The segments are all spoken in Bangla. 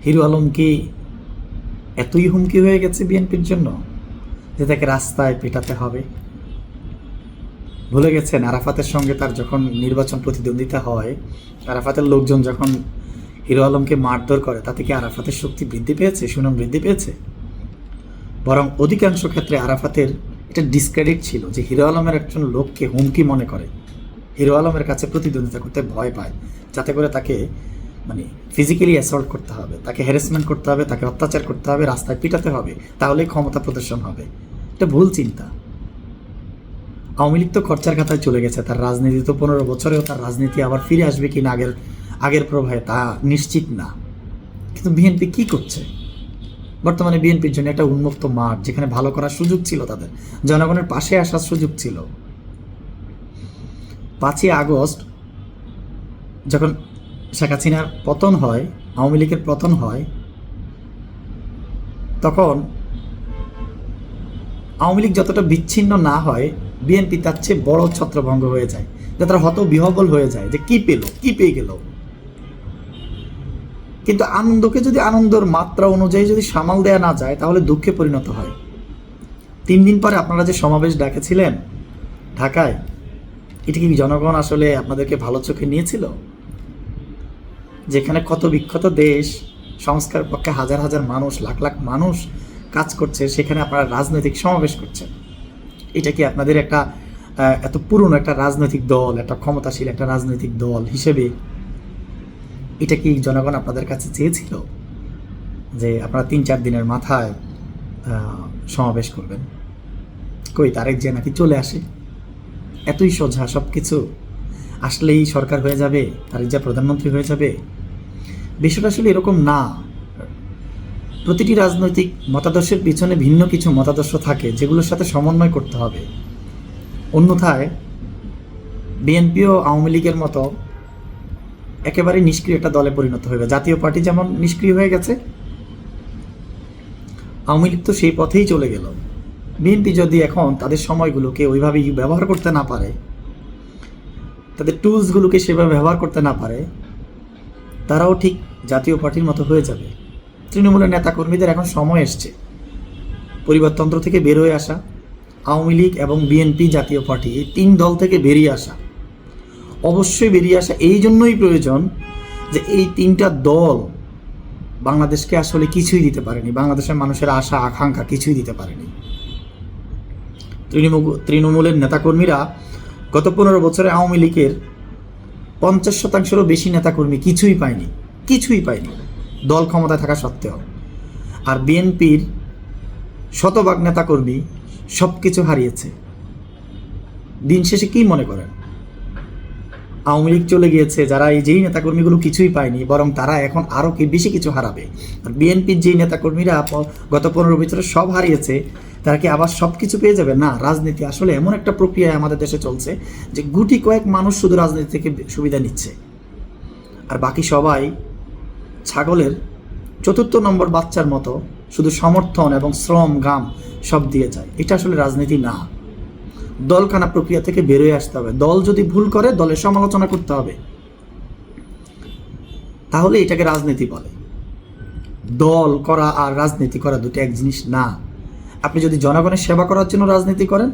হিরো আলম কি এতই হুমকি হয়ে গেছে বিএনপির জন্য যে তাকে রাস্তায় পেটাতে হবে? ভুলে গেছেন আরাফাতের সঙ্গে তার যখন নির্বাচন প্রতিদ্বন্দ্বিতা হয়, আরাফাতের লোকজন যখন হিরো আলমকে মারধর করে, তাতে কি আরাফাতের শক্তি বৃদ্ধি পেয়েছে, সুনাম বৃদ্ধি পেয়েছে? বরং অধিকাংশ ক্ষেত্রে আরাফাতের এটা ডিসক্রেডিট ছিল যে হিরো আলমের একজন লোককে হুমকি মনে করে, হিরো আলমের কাছে প্রতিদ্বন্দ্বিতা করতে ভয় পায়, যাতে করে তাকে ফিজিক্যালি অ্যাসল্ট করতে হবে, তাকে হ্যারাসমেন্ট করতে হবে, তাকে অত্যাচার করতে হবে, রাস্তায় পিটাতে হবে, তাহলেই ক্ষমতা প্রদর্শন হবে। এটা ভুল চিন্তা। আওয়ামী লীগ তো খরচার খাতায় চলে গেছে, তার রাজনীতি তো 15 বছরেও তার রাজনীতি আবার ফিরে আসবে কিনা আগের প্রভাবে তা নিশ্চিত না। কিন্তু বিএনপি কি করছে? বর্তমানে বিএনপির জন্য একটা উন্মুক্ত মাঠ, যেখানে ভালো করার সুযোগ ছিল, তাদের জনগণের পাশে আসার সুযোগ ছিল। 5ই আগস্ট যখন শেখ হাসিনার পতন হয়, আওয়ামী লীগের পতন হয়, তখন আওয়ামী লীগ যতটা বিচ্ছিন্ন না হয়, বিএনপি তার চেয়ে বড় ছত্রভঙ্গ হয়ে যায়, যে তারা হতবিহ্বল হয়ে যায় যে কি পেয়ে গেল। কিন্তু আনন্দকে যদি আনন্দের মাত্রা অনুযায়ী যদি সামাল দেয়া না যায়, তাহলে দুঃখে পরিণত হয়। 3 দিন পরে আপনারা যে সমাবেশ ডাকেছিলেন ঢাকায়, এটা কি জনগণ আসলে আপনাদেরকে ভালো চোখে নিয়েছিল? যেখানে ক্ষত বিক্ষত দেশ, সংস্কার পক্ষে হাজার হাজার মানুষ, লাখ লাখ মানুষ কাজ করছে, সেখানে আপনারা রাজনৈতিক সমাবেশ করছেন। এটা কি আপনাদের একটা এত পুরনো একটা রাজনৈতিক দল, একটা ক্ষমতাশীল একটা রাজনৈতিক দল হিসেবে এটা কি জনগণ আপনাদের কাছে চেয়েছিল যে আপনারা 3-4 দিনের মাথায় সমাবেশ করবেন? কই, তারেক যে নাকি চলে আসে, এতই সোজা সব কিছু, আসলেই সরকার হয়ে যাবে, তারেক যা প্রধানমন্ত্রী হয়ে যাবে। বিষয়টা আসলে এরকম না। প্রতিটি রাজনৈতিক মতাদর্শের পিছনে ভিন্ন কিছু মতাদর্শ থাকে, যেগুলোর সাথে সমন্বয় করতে হবে। অন্যথায় বিএনপি ও আওয়ামী লীগের মতো একেবারে নিষ্ক্রিয় একটা দলে পরিণত হবে। জাতীয় পার্টি যেমন নিষ্ক্রিয় হয়ে গেছে, আওয়ামী লীগ তো সেই পথেই চলে গেল। বিএনপি যদি এখন তাদের সময়গুলোকে ওইভাবে ব্যবহার করতে না পারে, তাদের টুলসগুলোকে সেভাবে ব্যবহার করতে না পারে, তারাও ঠিক জাতীয় পার্টির মতো হয়ে যাবে। তৃণমূলের নেতাকর্মীদের এখন সময় এসছে পরিবারতন্ত্র থেকে বের হয়ে আসা। আওয়ামী লীগ এবং বিএনপি, জাতীয় পার্টি, এই 3 দল থেকে বেরিয়ে আসা, অবশ্যই বেরিয়ে আসা এই জন্যই প্রয়োজন যে এই 3টা দল বাংলাদেশকে আসলে কিছুই দিতে পারেনি, বাংলাদেশের মানুষের আশা আকাঙ্ক্ষা কিছুই দিতে পারেনি। তৃণমূলের নেতাকর্মীরা গত 15 বছরে আওয়ামী লীগের 50%-রও বেশি নেতাকর্মী কিছুই পায়নি দল ক্ষমতায় থাকা সত্ত্বেও। আর বিএনপির শতভাগ নেতাকর্মী সব কিছু হারিয়েছে। দিন শেষে কি মনে করেন? আওয়ামী লীগ চলে গিয়েছে, যারা এই যেই নেতাকর্মীগুলো কিছুই পায়নি, বরং তারা এখন আরও বেশি কিছু হারাবে। আর বিএনপির যেই নেতাকর্মীরা গত 15 বছরে সব হারিয়েছে, তারা কি আবার সব কিছু পেয়ে যাবে? না। রাজনীতি আসলে এমন একটা প্রক্রিয়ায় আমাদের দেশে চলছে যে গুটি কয়েক মানুষ শুধু রাজনীতি থেকে সুবিধা নিচ্ছে, আর বাকি সবাই ছাগলের 4র্থ নম্বর বাচ্চার মতো শুধু সমর্থন এবং শ্রম ঘাম সব দিয়ে যায়। এটা আসলে রাজনীতি না। দলখানা প্রক্রিয়া থেকে বেরোয় আসতে হবে। দল যদি ভুল করে, দলের সমালোচনা করতে হবে, তাহলে এটাকে রাজনীতি বলে। দল করা আর রাজনীতি করা দুটো এক জিনিস না। আপনি যদি জনগণের সেবা করার জন্য রাজনীতি করেন,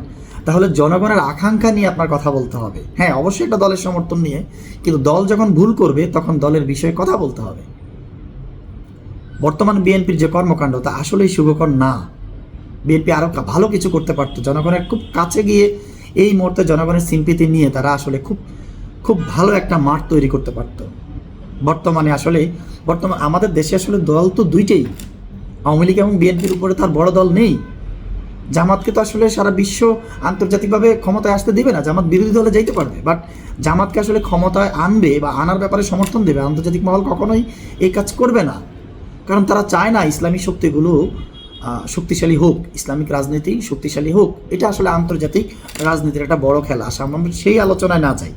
তাহলে জনগণের আকাঙ্ক্ষা নিয়ে আপনার কথা বলতে হবে। হ্যাঁ, অবশ্যই একটা দলের সমর্থন নিয়ে, কিন্তু দল যখন ভুল করবে তখন দলের বিষয়ে কথা বলতে হবে। বর্তমান বিএনপির যে কর্মকাণ্ড, তা আসলেই সুখকর না। বিএনপি আরও ভালো কিছু করতে পারতো, জনগণের খুব কাছে গিয়ে এই মুহূর্তে জনগণের সিম্পিতি নিয়ে তারা আসলে খুব ভালো একটা মাঠ তৈরি করতে পারত। বর্তমান আমাদের দেশে আসলে দল তো দুইটাই, আওয়ামী লীগ এবং বিএনপির উপরে তার বড় দল নেই। জামাতকে তো আসলে সারা বিশ্ব আন্তর্জাতিকভাবে ক্ষমতায় আসতে দেবে না, জামাত বিরোধী দলে যাইতে পারবে, বাট জামাতকে আসলে ক্ষমতায় আনবে বা আনার ব্যাপারে সমর্থন দেবে আন্তর্জাতিক মহল কখনোই এই কাজ করবে না। কারণ তারা চায় না ইসলামী শক্তিগুলো শক্তিশালী হোক, ইসলামিক রাজনীতি শক্তিশালী হোক। এটা আসলে আন্তর্জাতিক রাজনীতির একটা বড় খেলা। আমরা সেই আলোচনায় না যাই,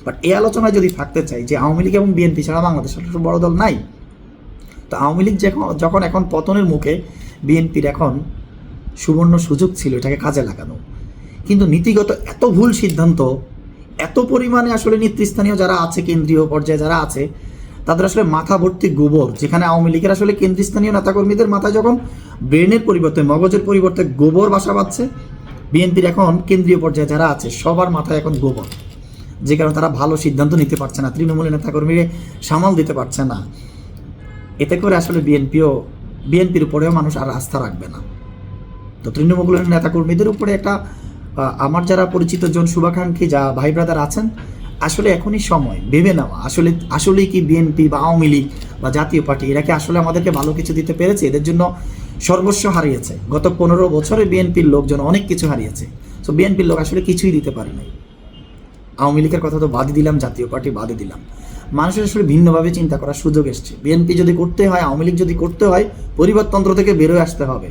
বাট এই আলোচনায় যদি থাকতে চাই যে আওয়ামী লীগ এবং বিএনপি ছাড়া বাংলাদেশের বড় দল নাই, তো আওয়ামী লীগ যখন এখন পতনের মুখে, বিএনপির এখন সুবর্ণ সুযোগ ছিল এটাকে কাজে লাগানো। কিন্তু নীতিগত এত ভুল সিদ্ধান্ত, এত পরিমাণে আসলে নেতৃস্থানীয় যারা আছে, কেন্দ্রীয় পর্যায়ে যারা আছে, তাদের আসলে মাথা ভর্তি গোবর। যেখানে আওয়ামী লীগের আসলে কেন্দ্রস্থানীয় নেতাকর্মীদের মাথায় যখন ব্রেনের পরিবর্তে, মগজের পরিবর্তে গোবর বাসা বাঁধছে, বিএনপির এখন কেন্দ্রীয় পর্যায়ে যারা আছে সবার মাথায় এখন গোবর, যে কারণে তারা ভালো সিদ্ধান্ত নিতে পারছে না, তৃণমূলের নেতাকর্মীরা সামাল দিতে পারছে না। এতে করে আসলে বিএনপির উপরেও মানুষ আর আস্থা রাখবে না। তো তৃণমূলের নেতাকর্মীদের উপরে একটা আমার যারা পরিচিত জন শুভাকাঙ্ক্ষী যা ভাই ব্রাদার আছেন, আসলে এখনই সময় ভেবে নেওয়া আসলেই কি বিএনপি বা আওয়ামী লীগ বা জাতীয় পার্টি এরা কি আসলে আমাদেরকে ভালো কিছু দিতে পেরেছে? এদের জন্য সর্বস্ব হারিয়েছে। গত 15 বছরে বিএনপির লোকজন অনেক কিছু হারিয়েছে। তো বিএনপির লোক আসলে কিছুই দিতে পারে নাই। আওয়ামী লীগের কথা তো বাদই দিলাম, জাতীয় পার্টি বাদই দিলাম। মানুষের আসলে ভিন্নভাবে চিন্তা করার সুযোগ এসছে। বিএনপি যদি করতে হয়, আওয়ামী লীগ যদি করতে হয়, পরিবারতন্ত্র থেকে বেরোয় আসতে হবে,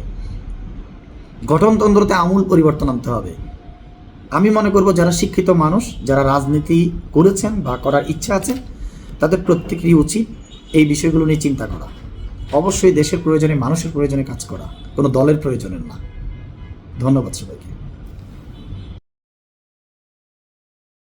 গঠনতন্ত্রতে আমূল পরিবর্তন আনতে হবে। আমি মনে করব যারা শিক্ষিত মানুষ, যারা রাজনীতি করেছেন বা করার ইচ্ছা আছে, তাদের প্রত্যেকেরই উচিত এই বিষয়গুলো নিয়ে চিন্তা করা। অবশ্যই দেশের প্রয়োজনে, মানুষের প্রয়োজনে কাজ করা, কোনো দলের প্রয়োজনের না। ধন্যবাদ সবাইকে।